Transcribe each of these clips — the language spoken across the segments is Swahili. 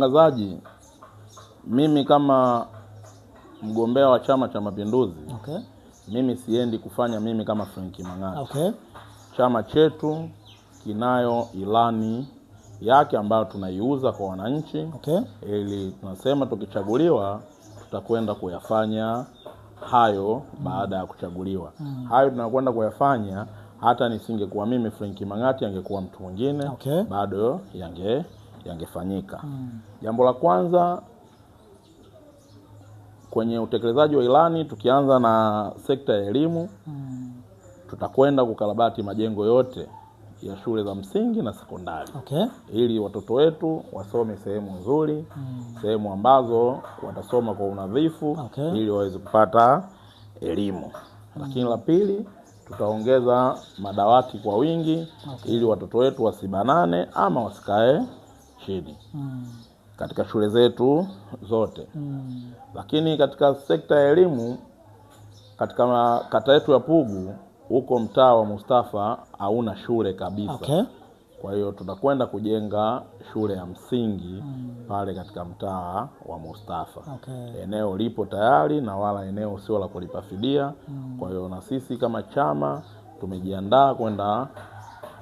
Mtangazaji, mimi kama mgombea wa Chama cha Mapinduzi, mimi siendi kufanya mimi kama Frank Mang'ati. Chama chetu kinayo ilani yake ambayo tunaiuza kwa wananchi. Ili tunasema tukichaguliwa tutakwenda kuyafanya hayo baada ya kuchaguliwa. Hayo tunakwenda kuyafanya hata nisingekuwa mimi Frank Mang'ati, angekuwa mtu mwingine, bado yangefanyika. Jambo la kwanza kwenye utekelezaji wa ilani, tukianza na sekta ya elimu, tutakwenda kukarabati majengo yote ya shule za msingi na sekondari. Ili watoto wetu wasome sehemu nzuri, sehemu ambazo watasoma kwa unadhifu, ili waweze kupata elimu. Lakini la pili, tutaongeza madawati kwa wingi, ili watoto wetu wasibanane ama wasikae chini katika shule zetu zote. Lakini katika sekta ya elimu, katika kata yetu ya Pugu, huko mtaa wa Mustafa hauna shule kabisa. Kwa hiyo tutakwenda kujenga shule ya msingi pale katika mtaa wa Mustafa. Eneo lipo tayari na wala eneo sio la kulipa fidia. Kwa hiyo na sisi kama chama tumejiandaa kwenda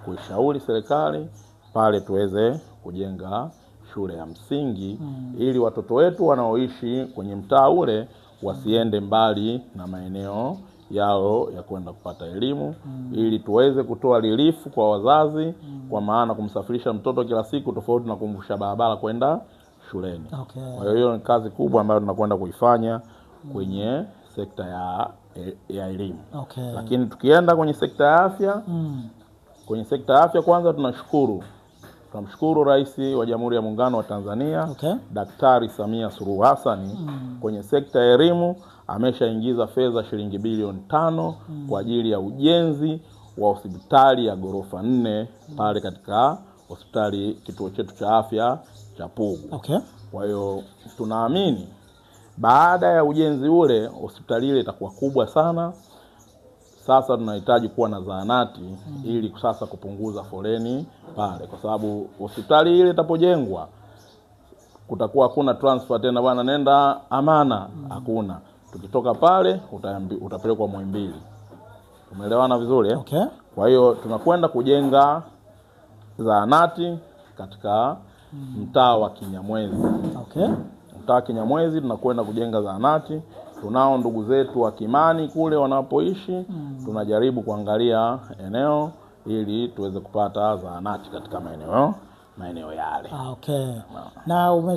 kuishauri serikali pale tuweze kujenga shule ya msingi, ili watoto wetu wanaoishi kwenye mtaa ule wasiende mbali na maeneo yao ya kwenda kupata elimu, ili tuweze kutoa relief kwa wazazi, kwa maana kumsafirisha mtoto kila siku tofauti na kumvusha barabara kwenda shuleni. Kwa hiyo ni kazi kubwa ambayo tunakwenda kuifanya kwenye sekta ya elimu. Lakini tukienda kwenye sekta ya afya, kwenye sekta ya afya kwanza tunamshukuru Rais wa Jamhuri ya Muungano wa Tanzania, Daktari Samia Suluhu Hassan. Kwenye sekta ya elimu ameshaingiza fedha shilingi bilioni 5 kwa ajili ya ujenzi wa hospitali ya ghorofa 4 pale katika hospitali kituo chetu cha afya cha Pugu. Kwa hiyo tunaamini baada ya ujenzi ule hospitali ile itakuwa kubwa sana. Sasa tunahitaji kuwa na zahanati ili sasa kupunguza foleni pale, kwa sababu hospitali ile itapojengwa kutakuwa hakuna transfer tena, bwana nenda Amana, hakuna. Tukitoka pale utapelekwa Muhimbili. Umeelewana vizuri Kwa hiyo tunakwenda kujenga zahanati katika mtaa wa Kinyamwezi. Mtaa wa Kinyamwezi tunakwenda kujenga zahanati. Tunao ndugu zetu wa Kimani kule wanapoishi, tunajaribu kuangalia eneo ili tuweze kupata zahanati katika maeneo yale. Na